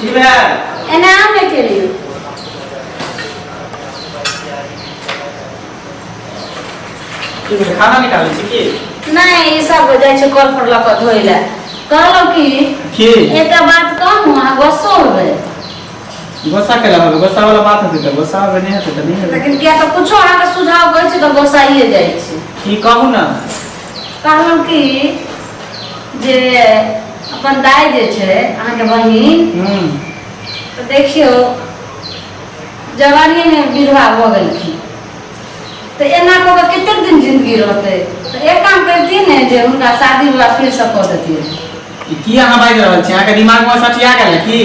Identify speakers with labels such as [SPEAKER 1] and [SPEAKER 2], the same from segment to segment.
[SPEAKER 1] ठीक है
[SPEAKER 2] एनाम लेके लियो
[SPEAKER 1] खाना निकाल छी
[SPEAKER 2] नहीं ई सब हो जाय छै कल पर लक धोइला कहलो कि एकटा बात कहूं आ गुस्सा होबे
[SPEAKER 1] गुस्सा केला होबे गुस्सा वाला बात होते त गुस्सा होबे नहीं होते त नहीं होबे
[SPEAKER 2] लेकिन क्या तो कुछो आहा के सुझाव कहै छै त गुस्साइए जाय छै
[SPEAKER 1] की कहू ना
[SPEAKER 2] कहलो कि जे अपन दाई जे छै अहाँ के बहिन तो देखियो जवानी में विधवा हो गेलखिन तो एना को कते दिन जिंदगी रहते तो एक काम करती ने जे उनका शादी विवाह फिर से कर देती
[SPEAKER 1] की अहाँ बाजि रहल छी अहाँ के दिमाग में सटिया गेल की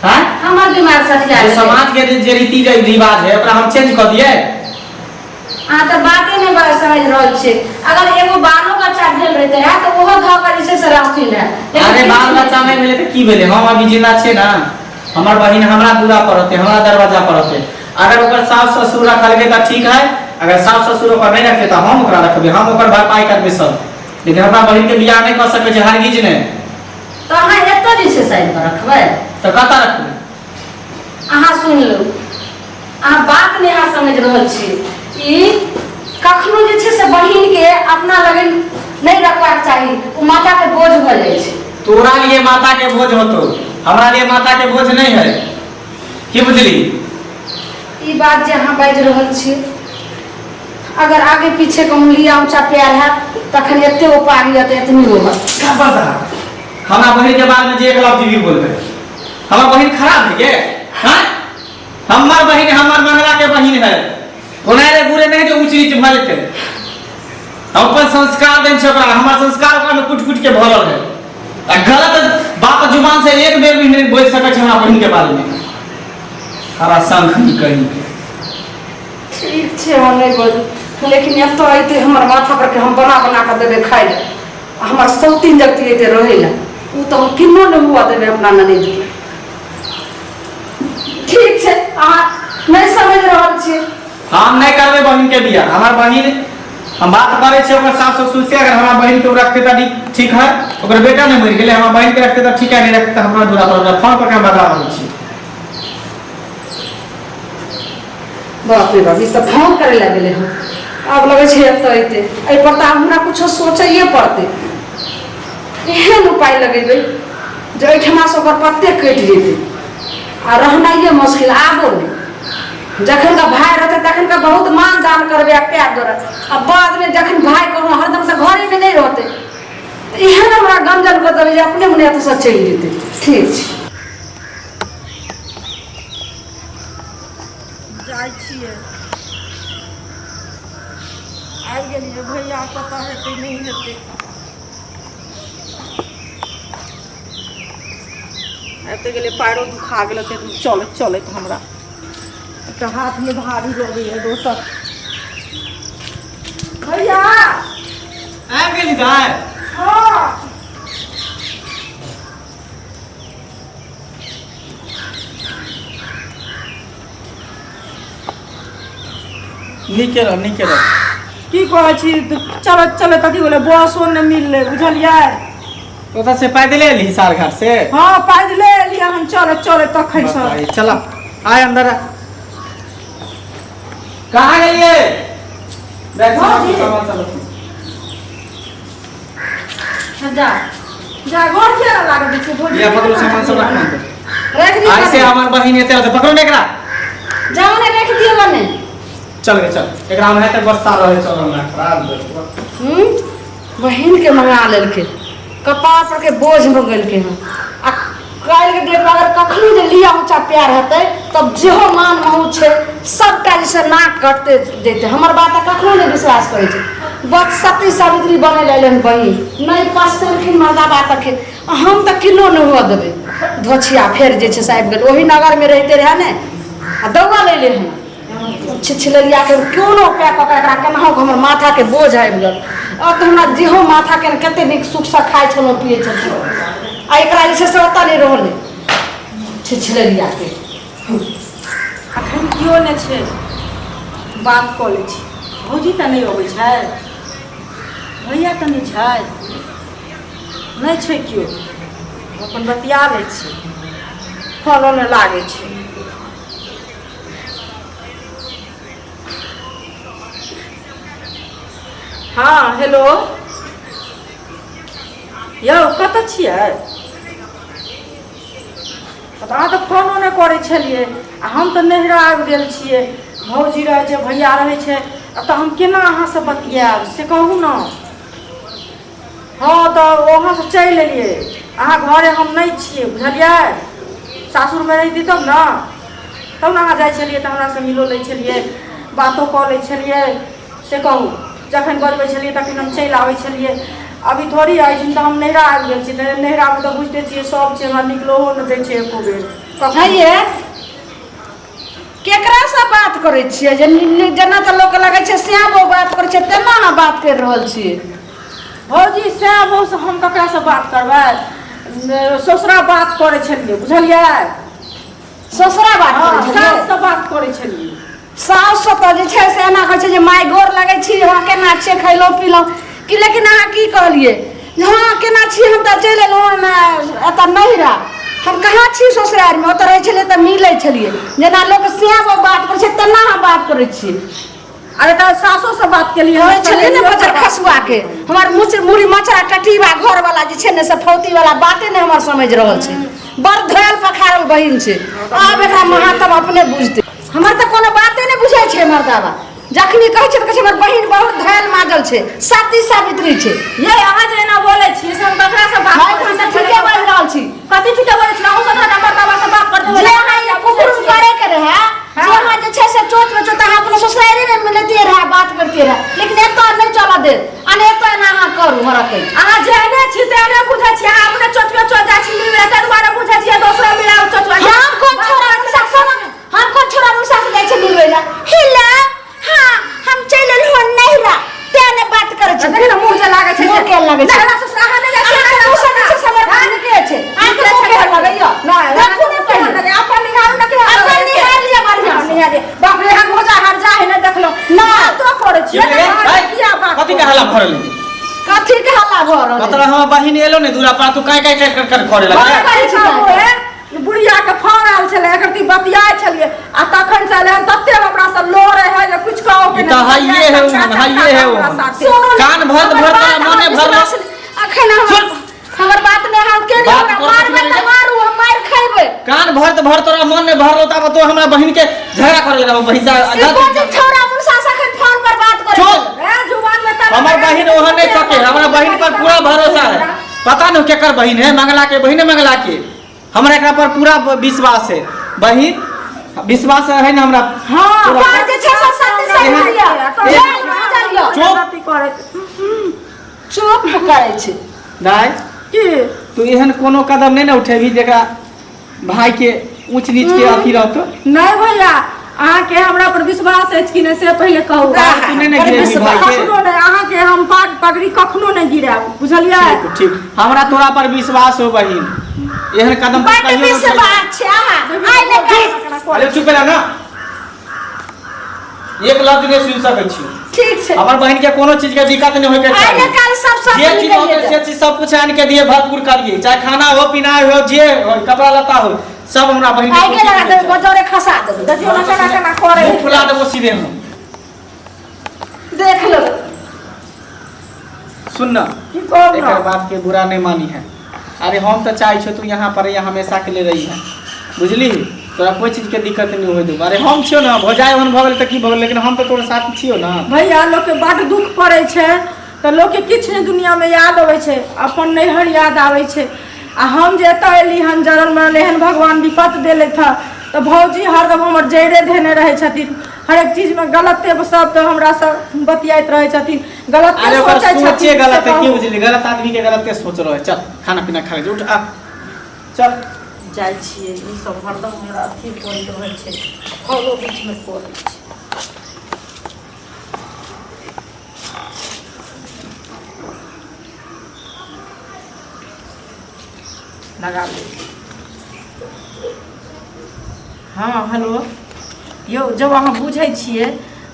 [SPEAKER 1] हां
[SPEAKER 2] हमर दिमाग सटिया गेल
[SPEAKER 1] समाज के जे रीति रिवाज है ओकरा हम चेंज कर दिए
[SPEAKER 2] हां तो बातें नहीं बड़ा समझ रहल छी अगर एगो बालो बच्चा भेल रहते है तो ओहो घर पर जैसे से रहथिन है
[SPEAKER 1] अरे बाल बच्चा नहीं भेले त की भेले हम अभी जिंदा छे ना हमर बहिन हमरा दूरा पर रहते हमरा दरवाजा पर रहते अगर ओकर सास ससुर रखल के त ठीक है अगर सास ससुर ओकर नहीं रखे त हम ओकरा रखबे हम ओकर भरपाई करबे सब लेकिन हमरा बहिन के बियाह नहीं कर सके छै हरगिज ने
[SPEAKER 2] तो अहाँ एतो जे छै साइड पर रखबै
[SPEAKER 1] त कता रखबे
[SPEAKER 2] अहाँ सुन लो अहाँ बात नहीं अहाँ समझ रहल छी ई कखनो जे छै से बहिन के अपना लगन नहीं रखबाक चाहिए ओ माथा के बोझ भ जाय छै
[SPEAKER 1] तोरा लिए माथा के बोझ होतो हमरा लिए माथा के बोझ नहीं है की बुझली
[SPEAKER 2] ई बात जे अहाँ बाजि रहल छी अगर आगे पीछे के उंगलियां ऊंचा प्यार है तखन एते उपाय है त एतनी होगा
[SPEAKER 1] क्या पता हमरा बहिन के बारे में जे एक लफ्ज भी बोलबे हमर बहिन खराब है के हां हमर बहिन हमर मंगला के बहिन है ओनारे बुरे नहीं जो ऊंच नीच भ जेते अपन संस्कार देन छै ओकरा हमर संस्कार ओकरा में कुट कुट के भरल है आ गलत बात जुबान से एक बेर भी नहीं बोल सकै छै हमरा बहिन के बारे में हरा संख कहीं
[SPEAKER 2] ठीक छै हम नहीं बोल लेकिन एतो आइते हमर माथा पर के हम बना बना के देबे खाइ ले हमर सौतीन जगती एते रहे ला उ तो किन्नो न हुआ देबे अपना ननद के ठीक छै अहाँ नहीं समझ रहल छी
[SPEAKER 1] हम नहीं करबे बहिन के बियाह हमर बहिन हम बात करे छे ओकर सास ससुर से अगर हमरा बहिन के रखते त ठीक है ओकर बेटा नहीं मर गेले हमरा बहिन के रखते त ठीक है नहीं रखते हमरा दूरा पर फोन पर के बता रहल छी
[SPEAKER 2] बाप रे बाप ई त फोन करे लागले हम अब लगे छै एतो आइते ए पर त हमरा कुछो सोचैए पड़ते एहन उपाय लगेबै जे एठमा से ओकर पत्ते कटि जेतै आ रहनाइए मुश्किल आबो नहीं जखन का भाई रहते तखन का बहुत मान दान करबे आ प्यार दर अब बाद में जखन भाई कोनो हरदम से घरे में नहीं रहते तो एहन हमरा गंजन कर देबै जे अपने मने एत से चलि जेतै ठीक छै
[SPEAKER 3] जाय छियै आबि गेलियै भैया पता हेतै नहीं हेतै एते गेले पैरो दुखा गेल चलत चलत हमरा तो हाथ में भारी लगे है दोसर भैया
[SPEAKER 1] आ गेली दाय
[SPEAKER 3] हां
[SPEAKER 1] निके रह
[SPEAKER 3] की कहै छी चलत चलत अथी बोले बसो न मिलले बुझलियै
[SPEAKER 1] ओता से पैदल एली हिसार घाट से
[SPEAKER 3] हां पैदले एलियै हम चलत चलत तखन से
[SPEAKER 1] चला आय अंदर कहाँ गई बैठो सामान चलो
[SPEAKER 2] जा
[SPEAKER 3] जा घर के लागे छै बोल
[SPEAKER 1] ये पकड़ो सामान सब रखना अंदर
[SPEAKER 2] रख दी
[SPEAKER 1] ऐसे हमार बहिन एते होते पकड़ो ने एकरा
[SPEAKER 2] जाओ ने रख दियो बने
[SPEAKER 1] चल गए चल एकरा में है बस्ता रहे चल ना खराब
[SPEAKER 2] बहिन के मंगा लेलके कपार पर के बोझ हो गेलके हम आ काल के डेट अगर कखनी जे लिया ऊंचा प्यार हते तब जेहो मान महू छे सबटा जैसे नाक कटते देते हमर बात कखनो नहीं विश्वास करे छे बस सती सावित्री बने लेलन बहिन नहीं पस्तलखिन मर्दा बात के हम त किलो न हुआ देबे धोछिया फेर जे छे साहब गेल ओही नगर में रहते रहे ने आ दौआ ले ले हम छिछलरिया के क्यों न पे पकड़ एकरा केनाहो हमर माथा के बोझ आबि गेल अब हमरा जेहो माथा के कते नीक सुख से खाइ छलो पिए छलो आ एकरा जे से ओता नहीं रहले छिछलरिया के
[SPEAKER 3] अखन कियो ने छे बात क ले छी भौजी त नहीं अबै छै भैया त नहीं छै नहीं छै कियो अपन बतिया लै छी फोनो नहि लागै छै। हाँ हेलो यौ कतऽ छियै? अहाँ तऽ फोनो नहि करै छलियै आ हम तऽ नैहरा आबि गेल छियै। भौजी रहै छै, भैया रहै छै, तऽ हम केना अहाँसँ बतियाएब से कहू ने। हाँ तऽ वहाँसँ चलि एलियै, अहाँ घरे हम नहि छियै बुझलियै। सासुरमे रहिती तब ने अहाँ जाइ छलियै तऽ हमरासँ मिलो लै छलियै, बातो कऽ लै छलियै से कहू। जखन बजबै छलियै तखन हम चलि आबै छलियै। अभी थोड़ी अइठिन तऽ हम नैहरा आबि गेल छी, नैहरामे तऽ बुझिते छियै सब छै, हमरा निकलहो नहि दै छै एको बेर।
[SPEAKER 2] कहिए केकरासँ बात करै छियै जेना तऽ लोक लगै छै श्याम बाबू बात करै छै तेना अहाँ बात करि रहल छियै।
[SPEAKER 3] भौजी श्याम बाबूसँ हम ककरासँ बात करबै? ससुरा बात करै छलियै बुझलियै।
[SPEAKER 2] ससुरा बात करै छलियै,
[SPEAKER 3] साससँ बात करै छलियै।
[SPEAKER 2] सासु तऽ जे छै से एना कहै छै जे माय गोर लगै छी, अहाँ केना छियै, खयलहुँ पीलहुँ कि। लेकिन अहाँ की कहलियै जे हाँ केना छियै, हम तऽ चलि एलहुँ एतऽ नैहरा। हम कहाँ छी ससुरारिमे, ओतऽ रहै छलियै तऽ मिलै छलियै। जेना लोक श्याम बाबू बात करै छै तेना अहाँ बात करै छियै।
[SPEAKER 3] अरे तऽ सासोसँ बात केलियै,
[SPEAKER 2] कहै छलियै ने बजर खसुआके हमर मुड़ी मचरा टटीबा घरवला जे छै ने से फौतीवला बाते नहि हमर समझ रहल छै। बड़ धयल पखारल बहिन छै, आब एकरा महात्म अपने बुझतै। हमर तऽ कोनो बाते नहि बुझै छै मर्दावा। जखनी कहै छै तऽ कहै छै हमर बहिन बहुत धयल माजल छै, सती सावित्री छै।
[SPEAKER 3] ये अहाँ जे एना बोलै छियै से हम ककरासँ बात करै छी?
[SPEAKER 2] ठीके बाजि रहल छी।
[SPEAKER 3] कथी ठीके बोलै छी? अहूँ सब मर्दावासँ बात करते
[SPEAKER 2] जे अहाँ ये कुकुर करे के रहे, जे अहाँ जे छै से चोट में चोट अहाँ अपने ससुरारी में मिलते रहे, बात करते रहे। लेकिन एतऽ नहीं चला दे, अने एतऽ एना अहाँ करू हरकत।
[SPEAKER 3] अहाँ जेहने छी तेहने बुझै छी। अहाँ अपने चोट में चोट जाइ छी मिलबे, ताहि दुआरे बुझै छियै दोसरो मिलाउ चोट में।
[SPEAKER 2] हम कोन छोरा अनुसा सुन, हम कोन छोरा अनुसा से जाइ छै मिलबै ला। हेलो हां हम चल एलहुं नैहरा, तेने बात करे छै।
[SPEAKER 3] देखिन मुंह जे लागे छै,
[SPEAKER 2] मुंह के लागे छै।
[SPEAKER 3] नैहरा से अहाँ नहीं जाइ छी,
[SPEAKER 2] अहाँ मुंह से छै समर भान के छै। अहाँ के मुंह के लगैया नहीं देखो ने पहले
[SPEAKER 3] अपन निहारू न के
[SPEAKER 2] अपन निहार लिया बढ़िया से।
[SPEAKER 3] निहार बाप रे, हम भोजा हर जा है ना देखलो ना तो करे छी।
[SPEAKER 1] किया बात कथि के हल्ला भरल?
[SPEAKER 2] कथी के हल्ला भरल?
[SPEAKER 1] मतलब हम बहिन एलो ने दूरा पर तू काय काय कर करे लगे।
[SPEAKER 3] बुढ़िया के फोन आयल छले, एकर ती बतियाय छलिए आ तखन से ले तत्ते हमरा से लोरे है जे कुछ कहो के
[SPEAKER 1] नहीं। तो हाइए है वो कान भर मने भर
[SPEAKER 2] अखन हमर बात ने हम के मारबे त मारू, हम मार खइबे।
[SPEAKER 1] कान भर तोरा मन ने भरलो तब तो हमरा बहिन के झगड़ा करे लगा। भैसा
[SPEAKER 2] छोरा मुनसा सखन फोन पर बात करे
[SPEAKER 3] ए जुबान में त
[SPEAKER 1] हमर बहिन ओहन नहीं सके। हमरा बहिन पर पूरा भरोसा है। पता नहीं केकर बहिन है, मंगला के बहिन है, मंगला के हमरा एकरा पर पूरा विश्वास है। बहिन विश्वास है ना हमरा।
[SPEAKER 2] हां बात जे छै सब सत्य सही बोलिया। चुप करे छै
[SPEAKER 1] दाई
[SPEAKER 3] की
[SPEAKER 1] तू एहन कोनो कदम नहीं ना उठेबी जेकरा भाई के ऊंच नीच के अथी रहतो।
[SPEAKER 3] नहीं भैया अहाँ के हमरा पर विश्वास है कि नहीं से पहले कहू।
[SPEAKER 1] तू नहीं ना गिरेबी भाई के।
[SPEAKER 3] कखनो नहीं अहाँ के हम पगड़ी कखनो नहीं गिराब बुझलिए।
[SPEAKER 1] ठीक हमरा तोरा पर विश्वास हो बहिन। एहन कदम
[SPEAKER 2] बात विश्वास छै। आइ ने कह
[SPEAKER 1] अरे चुप रह ना, एक लफ्ज नहीं सुन सकै छी।
[SPEAKER 2] ठीक छै
[SPEAKER 1] हमर बहन के कोनो चीज के दिक्कत नहीं होय के
[SPEAKER 2] आइ ने काल सब
[SPEAKER 1] जे चीज होते से चीज सब कुछ आन के दिए, भरपूर करिए। चाहे खाना हो, पीना हो, जे हो, कपड़ा लता हो, सब हमरा बहन
[SPEAKER 2] आइ के लगा दे बजौरे खसा दे।
[SPEAKER 3] देखियो ना केना करे
[SPEAKER 1] मुंह फुला देबो सीधे हम।
[SPEAKER 2] देख लो
[SPEAKER 1] सुन ना,
[SPEAKER 3] की कहब
[SPEAKER 1] एकर बात के बुरा नहीं मानी है। अरे हम तो चाहे छो तू यहाँ पर या हमेशा के लिए रही है, बुझली। तोरा कोई चीज के दिक्कत नहीं होय दे। अरे हम छियो ना, भौजाई ओहन भ गेल त की भ गेल, लेकिन हम तो तोरे साथ छियो ना।
[SPEAKER 3] भैया लोग के बड़ दुख पड़े छे तो लोग के किछ नहीं दुनिया में याद आवे छे, अपन नैहर याद आवे छे। आ हम जे एत एली हन जरल में एहन भगवान विपत देले था तो भौजी हरदम हमर जैरे धेने रहे छथिन। हर एक चीज में गलते सब तो हमरा सब बतियात रहे छथिन, गलते सोचे छथिन।
[SPEAKER 1] सोचे गलत है, की बुझली, गलत आदमी के गलते सोच रहे। चल खाना पीना खा ले, उठ आ चल
[SPEAKER 3] जाय छिए। ई सब हरदम हमरा अथी कोई रहे छे, खोलो बीच में पड़े छे। लगा ले। हाँ हेलो यौ, जब अहाँ बुझे छिए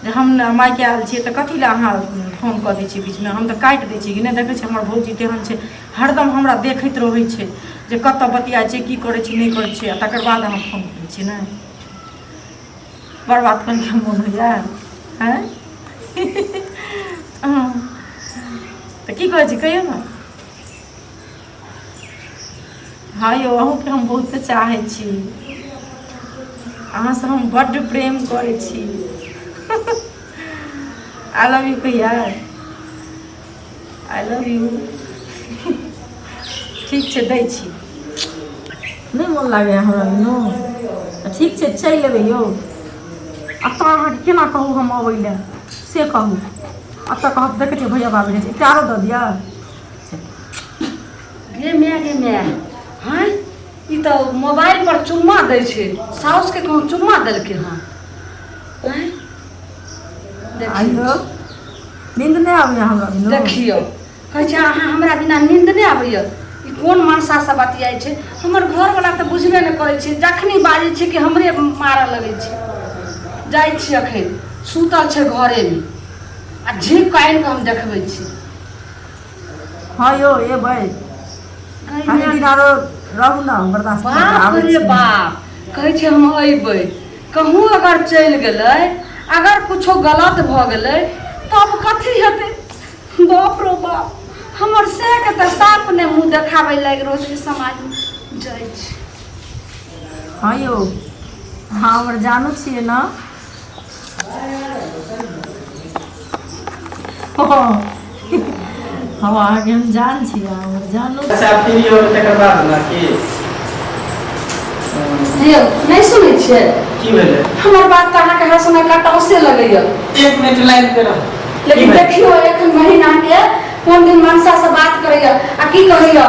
[SPEAKER 3] जे हम माय के आयल छिए तो कथी ला अहाँ फोन कर दै छिए बीच में? हम तो काट दै छिए कि नहीं। देखे छी हमर भौजी तेहन छे, हरदम हमरा देखैत रहै छै जे कतऽ बतियाइ छै, की करै छै, नहि करै छै, आ तकर बाद अहाँ फोन करै छी ने। बर्बाद करके मोन होइए हैं? तऽ की कहै छी कहियौ ने। हाँ यौ, अहूँके हम बहुत चाहै छी, अहाँसँ हम बड्ड प्रेम करै छी। आई लव यू कहिया, आई लव यू। ठीक छै, दै छी। नहीं मन लागे हमरा नो। ठीक छै, चलि लेबै यौ। एतऽ अहाँके केना कहू हम अबै लए से कहू। एतऽ कहब देखै छियै भैया बाबू छै, एकटा आरो दऽ दिअ।
[SPEAKER 2] गे माय हैं, ई तऽ मोबाइल पर चुम्मा दै छै। साउस के कहूँ चुम्मा देलकै हँ।
[SPEAKER 3] आइयो नींद नहीं आबैया हमरा बिना।
[SPEAKER 2] देखियो कहै छै अहाँ हमरा बिना नींद नहीं आबैया। ई कोन मनसा से बतियाइ छै। हमर घरवला तऽ बुझबे नहीं करै छै, जखनी बाजै छै कि हमरे मारऽ लगै छै। जाइ छी अखन, सुतल छै घरे में, आ झीक काटि कऽ हम देखबै छी।
[SPEAKER 3] हाँ यौ एबै, कनि दिन आरो रहू ना, बर्दाश्त
[SPEAKER 2] बाप रे बाप, कहै छै हम अयबै। कहूँ अगर चलि गेलै, अगर कुछो गलत भऽ गेलै तब कथी हेतै। बाप रो बाप, हमर से के तऽ साफ ने मुँह देखाबै लागि रहल छै समाज में। जाइ छी।
[SPEAKER 3] हाँ यौ, हाँ हमर जानू छियै ना। हम अहाँके हम जान छियै, हमर जानू।
[SPEAKER 1] अच्छा फिर और तकर बाद ना कि
[SPEAKER 2] यौ नहीं सुनै छियै
[SPEAKER 1] की भेलै?
[SPEAKER 2] हमर बात तऽ अहाँके हँसना कटौसे लगैया।
[SPEAKER 1] 1 मिनट लाइन पे रह।
[SPEAKER 2] लेकिन देखियो एखन महीना के कोन दिन मनसा से बात करैया आ की कहैया।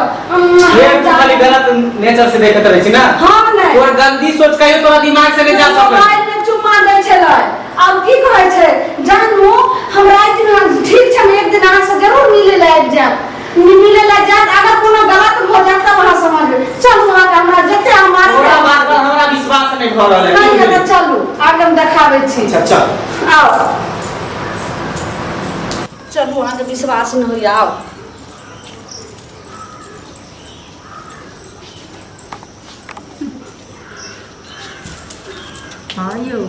[SPEAKER 1] ये तू खाली गलत नेचर से देखत रहै छी ना।
[SPEAKER 2] हाँ नहीं,
[SPEAKER 1] तोर गंदी सोच कहियो तोरा दिमाग से नहीं जा सकै।
[SPEAKER 2] मोबाइल में चुम्मा दै छलै, आब की कहै छै जानू हम राति दिन ठीक छै, हम एक दिन अहाँ से जरूर मिले ला आबि जायब। मिले ला जायब, अगर कोनो गलत भऽ जायत तब अहाँ समझबै। चलू आगे, हमरा जते हमारे
[SPEAKER 1] तोरा बात पर हमरा विश्वास नहीं भऽ रहल है।
[SPEAKER 2] नहीं है तो चलू आगे हम देखाबै छी।
[SPEAKER 1] अच्छा चल
[SPEAKER 2] आओ चलू, अहाँके विश्वास नहीं होइया। आओ
[SPEAKER 3] हाँ यौ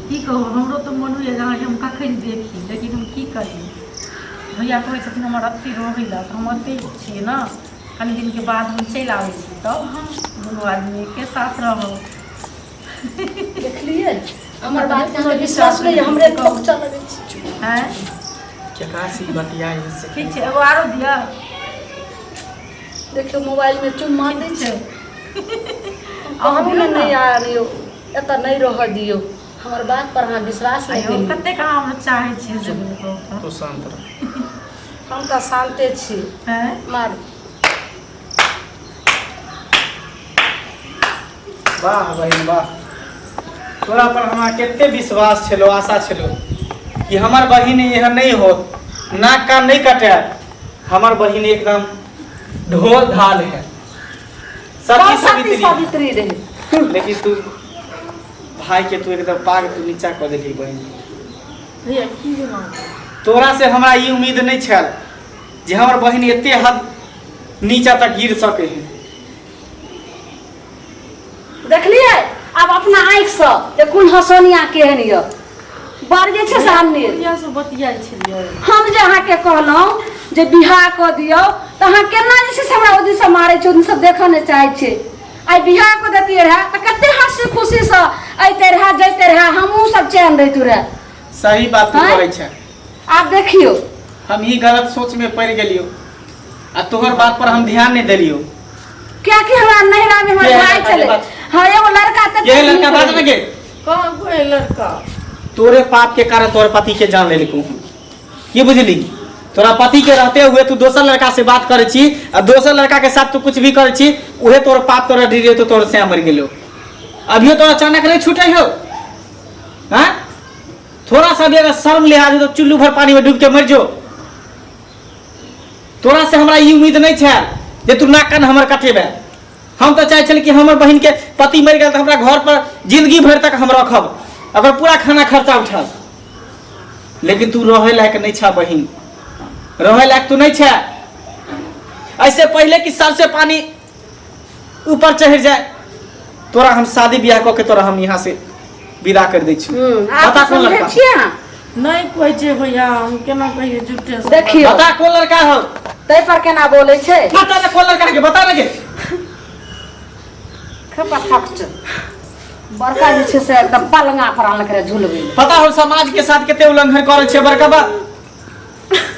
[SPEAKER 3] की कहू, हमरो तो मन होइए अहाँके हम कखन देखी, लेकिन हम की करी। भैया कहै छथिन हमर अथी रहै लए, तऽ हम अथी छियै ना। कनि दिन के बाद हम चलि आबै छी, तब हम दुनू आदमी के साथ रहब।
[SPEAKER 2] देखलिए हमर बात पे विश्वास नहीं है, हमरे ठोक चल लगै छी।
[SPEAKER 3] हैं
[SPEAKER 1] केकरा से बतियाई से?
[SPEAKER 3] ठीक छै, एगो आरो दिअ।
[SPEAKER 2] देखियो मोबाइल में चुम्मा दै छै।
[SPEAKER 3] अहूँ
[SPEAKER 2] कहूँ नहीं आ रहियो, एतऽ नहीं रह दियो। हमर बात पर अहाँ विश्वास नहीं
[SPEAKER 3] आइयो
[SPEAKER 2] करियो।
[SPEAKER 3] कतेक अहाँ हमरा चाहै छियै से कहू
[SPEAKER 1] तू शांत रह।
[SPEAKER 2] हम तऽ शांते छी।
[SPEAKER 3] हैं।
[SPEAKER 2] मार
[SPEAKER 1] वाह बहिन वाह, तोरा पर हमरा कते विश्वास छलो, आशा छलो कि हमर बहिन एहन नहीं होत, नाक कान नहीं कटे। हमर बहिन एकदम ढोल ढाल है, सती
[SPEAKER 2] सावित्री रहे।
[SPEAKER 1] लेकिन तू भाई के तू एकदम पाग तू नीचा कर देली बहिन।
[SPEAKER 3] भैया की भेलौ?
[SPEAKER 1] तोरा से हमरा ई उम्मीद नहीं छल जे हमर बहिन एते हद नीचा तक गिर सके है।
[SPEAKER 2] देखलिए अब अपना आँखि से जे कोन हसनिया केहन य बारगे छै सामने।
[SPEAKER 3] भैया से बतियाइ छलियै।
[SPEAKER 2] हम जे अहाँके कहलहुँ जे बियाह कऽ दियौ तऽ अहाँ केना जे छै से हमरा ओहि दिनसँ मारै छै, ओहि दिनसँ देखऽ नहि चाहै छै। आइ बियाह कऽ देतियै रहए तऽ कते हँसी खुशीसँ अइते रहए जैते रहए, हमहूँ सब चैन रहितू रहए।
[SPEAKER 1] सही बात तू कहै छै।
[SPEAKER 2] आब देखियो
[SPEAKER 1] हम ही गलत सोच में पड़ गेलियो आ तोहर बात पर हम ध्यान नहीं देलियो।
[SPEAKER 2] क्या कि हमरा नहिरा में हमर भाई चले। हां एगो लड़का त
[SPEAKER 1] के लड़का बात में के
[SPEAKER 3] कहां कोई लड़का?
[SPEAKER 1] तोरे पाप के कारण तोरे पति के जान ले लिखू। ये बुझली, तोरा पति के रहते हुए तू दोसर लड़का से बात करे छी और दोसर लड़का के साथ तू कुछ भी करे छी, उहे तोर पाप तोरा डिरे तो तोर से मर गेलो। अभियो तो अचानक नहीं छूटे हो। हां थोड़ा सा भी अगर शर्म लिहाज हो तो चुल्लू भर पानी में डूब के मर जो। तोरा से हमरा ई उम्मीद नहीं छै जे तू नाक कान हमर कटेबे। हम तो चाहे छल कि हमर बहन के पति मर गया तो हमरा घर पर जिंदगी भर तक हम रखब, अगर पूरा खाना खर्चा उठल। लेकिन तू रहे लायक नहीं छा बहन, रहे लायक तू नहीं छे। ऐसे पहले कि सर से पानी ऊपर चढ़ जाए तोरा हम शादी ब्याह कऽ के तोरा हम यहाँ से विदा कर दै छी।
[SPEAKER 2] आप
[SPEAKER 1] बता कौन
[SPEAKER 2] समझे
[SPEAKER 1] लड़का?
[SPEAKER 2] छियै अहाँ?
[SPEAKER 3] नहीं कोई जे भैया हम केना कहिए झूठे से।
[SPEAKER 2] देखियो
[SPEAKER 1] बता कौन लड़का हो?
[SPEAKER 2] तै पर केना बोलै छै?
[SPEAKER 1] बता ना कौन लड़का के, बता ना के।
[SPEAKER 2] खपा फक्त बड़का जे छै से एकदम पलंगा पर आन करे झुलबै।
[SPEAKER 1] पता हो समाज के साथ केते उल्लंघन करे छे बड़का बा।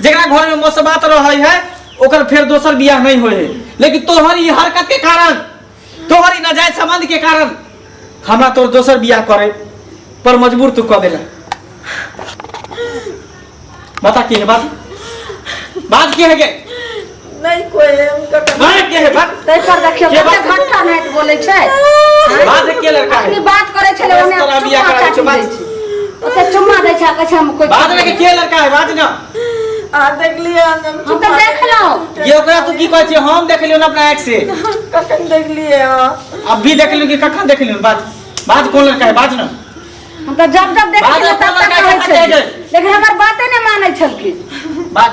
[SPEAKER 1] जेकरा घर में मोसबात रहै है ओकर फिर दोसर बियाह नहीं होय है, लेकिन तोहर ई हरकत के कारण, तोहर ई नाजायज संबंध के कारण हमरा तोर दोसर बियाह करे पर मजबूर तू कर देला। बता के है बात के है के?
[SPEAKER 3] नहीं कोई है उनका
[SPEAKER 1] बात के है बात?
[SPEAKER 2] तै पर देखियो
[SPEAKER 1] के
[SPEAKER 2] कते
[SPEAKER 1] बात?
[SPEAKER 2] घंटा नाइट बोलै छै।
[SPEAKER 1] बात के लड़का
[SPEAKER 2] अपनी
[SPEAKER 1] है?
[SPEAKER 2] बात करे छले ओने
[SPEAKER 1] तोरा बियाह
[SPEAKER 2] चुम्मा
[SPEAKER 1] कराबै छौ,
[SPEAKER 2] काटि
[SPEAKER 1] बात?
[SPEAKER 2] दै छै। ओते चुम्मा दै छै कहै छै हम कोई
[SPEAKER 1] बात में के लड़का है? बात ना
[SPEAKER 3] आ देख लिया हम
[SPEAKER 2] हम तो देख लो।
[SPEAKER 1] ये ओकरा तू की कहै छै? हम देख लियो ना अपना आँख से।
[SPEAKER 3] कखन देख लिए
[SPEAKER 1] अब भी देख लियो कि कखन देख लियो? बात कौन लड़का है? बात ना
[SPEAKER 2] हम तो जब जब देख
[SPEAKER 1] बात
[SPEAKER 2] लियो
[SPEAKER 1] अपन
[SPEAKER 2] तब तक
[SPEAKER 1] लड़का
[SPEAKER 2] कहै
[SPEAKER 1] के
[SPEAKER 2] छै,
[SPEAKER 1] कहै छै।
[SPEAKER 2] लेकिन हमर बाते नहीं मानै छलखिन।
[SPEAKER 1] बात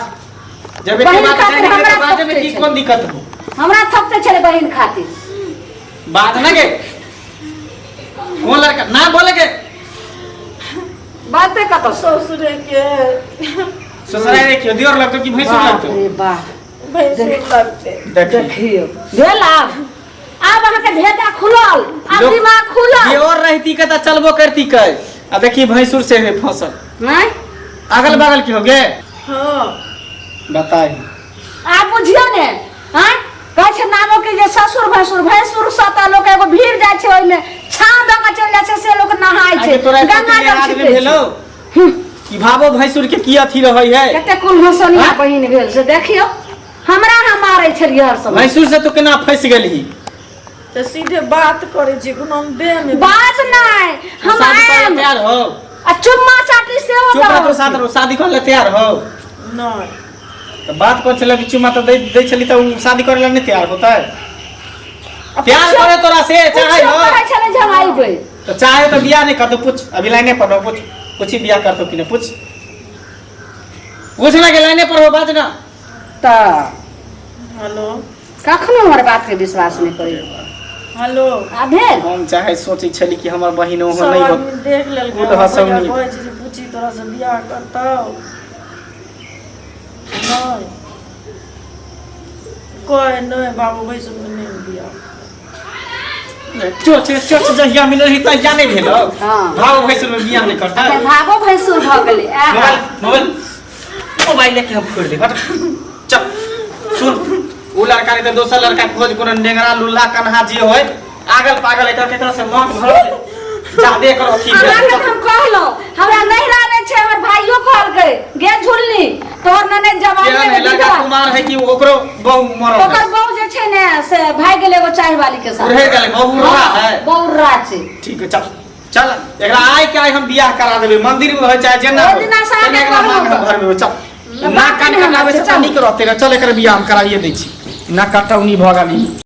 [SPEAKER 1] जब
[SPEAKER 2] बहिन
[SPEAKER 1] एके बात
[SPEAKER 2] खातिर
[SPEAKER 1] जाने
[SPEAKER 2] हमरा
[SPEAKER 1] के बात में
[SPEAKER 2] ठोकै
[SPEAKER 1] की
[SPEAKER 2] छै।
[SPEAKER 1] कौन दिक्कत हो?
[SPEAKER 2] हमरा थपते छले बहिन खातिर।
[SPEAKER 1] बात ना के कौन लड़का ना बोले के?
[SPEAKER 2] बाते कतो
[SPEAKER 3] ससुरे के
[SPEAKER 1] ससुराल देखियो दियोर लगतो कि भैंसुर लगतो?
[SPEAKER 2] अरे वाह
[SPEAKER 3] भैंसुर लगते।
[SPEAKER 1] देखियो
[SPEAKER 2] देखियो भेल आब अहाँ के भेदा खुलल, अब
[SPEAKER 1] लोग-
[SPEAKER 2] दिमाग खुलल।
[SPEAKER 1] दियोर रहती के त चलबो करती के। आ देखी भैंसुर से है फसल।
[SPEAKER 2] नहीं
[SPEAKER 1] अगल बगल की हो गे?
[SPEAKER 3] हाँ
[SPEAKER 1] बताई
[SPEAKER 2] आप बुझियो ने हैं कहै छै नामो के जे ससुर भैंसुर सत लोग एगो भीड़ जाय छै ओइ में छाव द के चल जाय छै से लोग नहाय छै
[SPEAKER 1] आगे तोरा
[SPEAKER 2] गंगा
[SPEAKER 1] कते
[SPEAKER 2] जल
[SPEAKER 1] आदमी
[SPEAKER 2] छिटे
[SPEAKER 1] भेलो कि भाबो भैंसुर के की अथी रहै है?
[SPEAKER 2] कते कुल हसनिया
[SPEAKER 1] हाँ?
[SPEAKER 2] बहिन भेल से देखियो हमरा हम मारै छलियै हर समय।
[SPEAKER 1] भैंसुर से तू केना फंस गेलही?
[SPEAKER 3] तो सीधे बात करे छी कोनो हम देह में
[SPEAKER 2] बात नहीं हम
[SPEAKER 1] शादी करे
[SPEAKER 2] आएम
[SPEAKER 1] तैयार हो?
[SPEAKER 2] आ चुम्मा चाटी से
[SPEAKER 1] चुप रह,
[SPEAKER 2] होता
[SPEAKER 1] तो साथ रहो, शादी करे तैयार हो?
[SPEAKER 3] नहीं
[SPEAKER 1] तो बात कर चला कि चुमा तो दे चली तो शादी करे ला नहीं तैयार होता है? प्यार करे तोरा से चाहे हो
[SPEAKER 2] कहै छले जे हम आइबै
[SPEAKER 1] तो चाहे तो बियाह नहीं कर दो। पूछ अभी लाइने पर हो, पूछ ही बियाह कर दो कि नहीं? पूछ ना के लाइने पर हो, बात ना।
[SPEAKER 2] त
[SPEAKER 3] हेलो
[SPEAKER 2] कखनो हमर बात के विश्वास नहीं करै।
[SPEAKER 3] हेलो
[SPEAKER 2] आ भेल
[SPEAKER 1] हम चाहे सोची छली कि हमर बहिन हो
[SPEAKER 3] सब
[SPEAKER 1] नहीं हो।
[SPEAKER 3] आदमी देख लेल
[SPEAKER 1] कुल हंसौनी।
[SPEAKER 3] कहै छै जे पूछी तोरा से बियाह करतौ नहीं कोई नहीं बाबू भैंसुर में नहीं बियाह
[SPEAKER 1] चोच जहिया मिलल ही तहिया नहीं भेलो।
[SPEAKER 2] हाँ।
[SPEAKER 1] भाव भैंसुर में बियाह नहीं करता।
[SPEAKER 2] अगर भागो भैंसुर भ गेलै
[SPEAKER 1] मोबाइल मोबाइल लेके हम फोड़ दे। हट चल सुन, वो लड़का नहीं तो दोसर लड़का खोज कोनो नेंगरा लुल्ला कन्हा जी होय आगल पागल एकर केकरा से मौत भर जादे करो अथी
[SPEAKER 2] हमरा
[SPEAKER 1] भेल।
[SPEAKER 2] के हम कहलो हमरा नहीं रहने छै हमर भाइयो कहल गए गे झुलनी तोहर नने जवान
[SPEAKER 1] केहन है
[SPEAKER 2] में
[SPEAKER 1] लड़का
[SPEAKER 2] विधवा
[SPEAKER 1] कुमार है कि ओकरो बहु मरल है?
[SPEAKER 2] ओकर बहू जे छै ने से भाग गेलै एगो चाय वाली के साथ।
[SPEAKER 1] रह गेलै, बहु रहा है?
[SPEAKER 2] बहुरा छै।
[SPEAKER 1] ठीक है चल चल एकरा आइ के आइ हम बियाह करा देबे, मंदिर में होय चाहे जेना
[SPEAKER 2] ओहि दिना से आगे
[SPEAKER 1] एकरा
[SPEAKER 2] करबो
[SPEAKER 1] मांग
[SPEAKER 2] तो।
[SPEAKER 1] भरबे। चल
[SPEAKER 2] बात
[SPEAKER 1] ना कान
[SPEAKER 2] नहीं
[SPEAKER 1] कटावे
[SPEAKER 2] हमरा
[SPEAKER 1] से
[SPEAKER 2] से, चल।
[SPEAKER 1] नहीं करते चल एकर बियाह हम कराइए दै छी। ना कटौनी भ गेली।